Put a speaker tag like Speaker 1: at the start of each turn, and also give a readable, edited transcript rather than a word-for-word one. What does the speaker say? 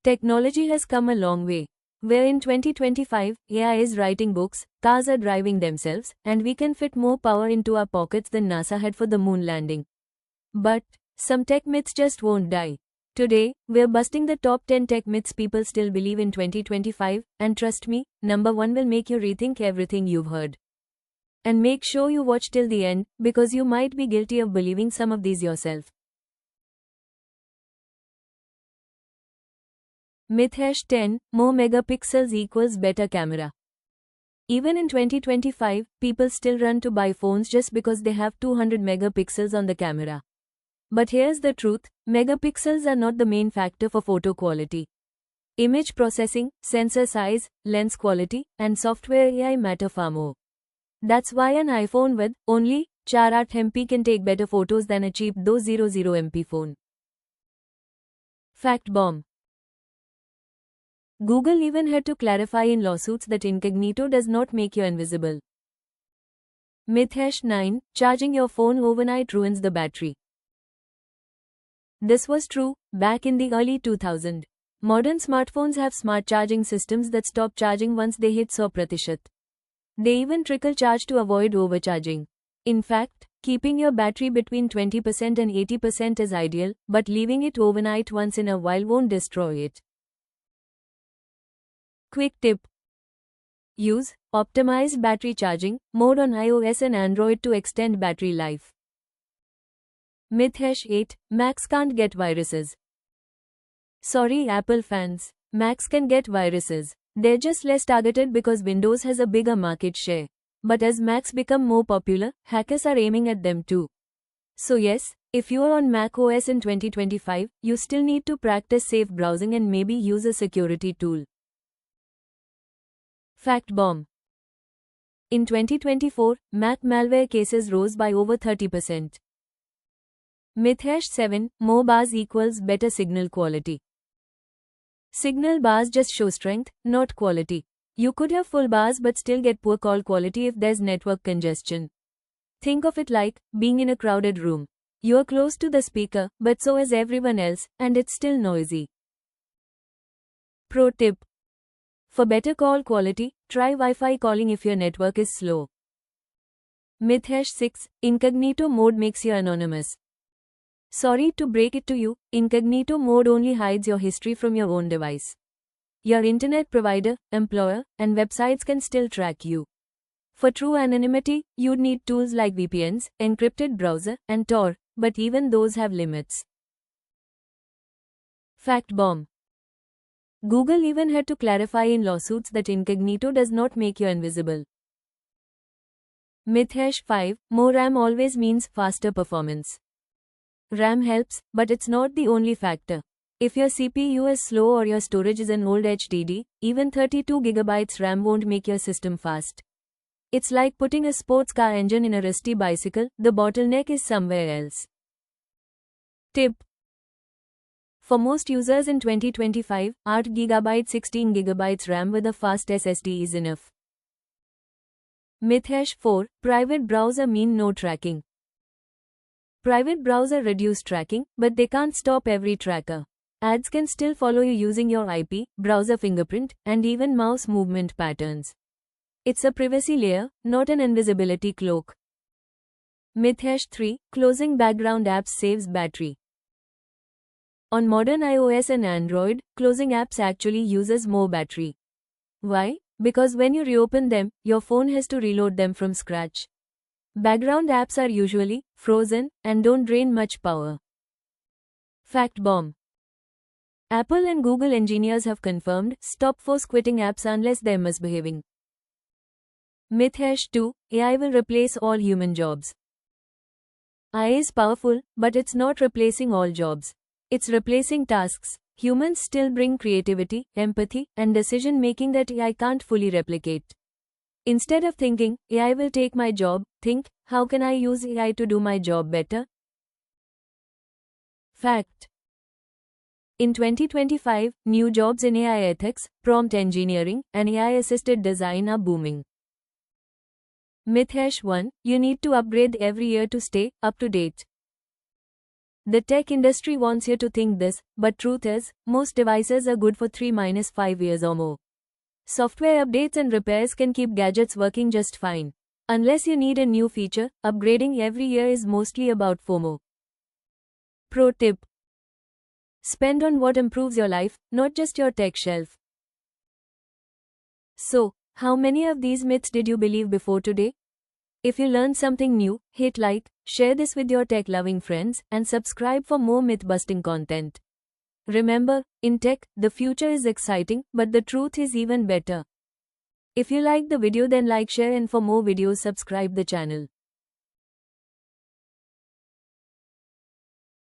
Speaker 1: Technology has come a long way. Where in 2025, AI is writing books, cars are driving themselves, and we can fit more power into our pockets than NASA had for the moon landing. But some tech myths just won't die. Today, we're busting the top 10 tech myths people still believe in 2025, and trust me, number 1 will make you rethink everything you've heard. And make sure you watch till the end, because you might be guilty of believing some of these yourself. Myth #10 More megapixels equals better camera. Even in 2025, people still run to buy phones just because they have 200 megapixels on the camera. But here's the truth, megapixels are not the main factor for photo quality. Image processing, sensor size, lens quality, and software AI matter far more. That's why an iPhone with only 4 MP can take better photos than a cheap 200 MP phone. Fact bomb. Google even had to clarify in lawsuits that incognito does not make you invisible. Myth #9 Charging your phone overnight ruins the battery. This was true back in the early 2000s. Modern smartphones have smart charging systems that stop charging once they hit 100%. They even trickle charge to avoid overcharging. In fact, keeping your battery between 20% and 80% is ideal, but leaving it overnight once in a while won't destroy it. Quick tip. Use optimized battery charging mode on iOS and Android to extend battery life. Myth #8 Macs can't get viruses. Sorry Apple fans, Macs can get viruses. They're just less targeted because Windows has a bigger market share. But as Macs become more popular, hackers are aiming at them too. So yes, if you are on Mac OS in 2025, you still need to practice safe browsing and maybe use a security tool. Fact bomb. In 2024, Mac malware cases rose by over 30%. Myth #7 More bars equals better signal quality. Signal bars just show strength, not quality. You could have full bars but still get poor call quality if there's network congestion. Think of it like being in a crowded room. You're close to the speaker, but so is everyone else, and it's still noisy. Pro tip. For better call quality, try Wi-Fi calling if your network is slow. Myth #6 Incognito mode makes you anonymous. Sorry to break it to you, incognito mode only hides your history from your own device. Your internet provider, employer, and websites can still track you. For true anonymity, you'd need tools like VPNs, encrypted browser, and Tor, but even those have limits. Fact bomb. Google even had to clarify in lawsuits that incognito does not make you invisible. Myth #5 More RAM always means faster performance. RAM helps, but it's not the only factor. If your CPU is slow or your storage is an old HDD, even 32GB RAM won't make your system fast. It's like putting a sports car engine in a rusty bicycle, the bottleneck is somewhere else. Tip. For most users in 2025, 8GB 16GB RAM with a fast SSD is enough. Myth #4 Private browser mean no tracking. Private browser reduce tracking, but they can't stop every tracker. Ads can still follow you using your IP, browser fingerprint, and even mouse movement patterns. It's a privacy layer, not an invisibility cloak. Myth #3 Closing background apps saves battery. On modern iOS and Android, closing apps actually uses more battery. Why? Because when you reopen them, your phone has to reload them from scratch. Background apps are usually frozen and don't drain much power. Fact bomb. Apple and Google engineers have confirmed stop force quitting apps unless they're misbehaving. Myth #2 AI will replace all human jobs. AI is powerful, but it's not replacing all jobs. It's replacing tasks. Humans still bring creativity, empathy, and decision making that AI can't fully replicate. Instead of thinking, AI will take my job, think, how can I use AI to do my job better? Fact. In 2025, new jobs in AI ethics, prompt engineering, and AI-assisted design are booming. Myth #1 You need to upgrade every year to stay up to date. The tech industry wants you to think this, but truth is, most devices are good for 3-5 years or more. Software updates and repairs can keep gadgets working just fine. Unless you need a new feature, upgrading every year is mostly about FOMO. Pro tip: spend on what improves your life, not just your tech shelf. So, how many of these myths did you believe before today? If you learned something new, hit like, share this with your tech-loving friends, and subscribe for more myth-busting content. Remember, in tech, the future is exciting, but the truth is even better. If you liked the video, then like, share, and for more videos subscribe the channel.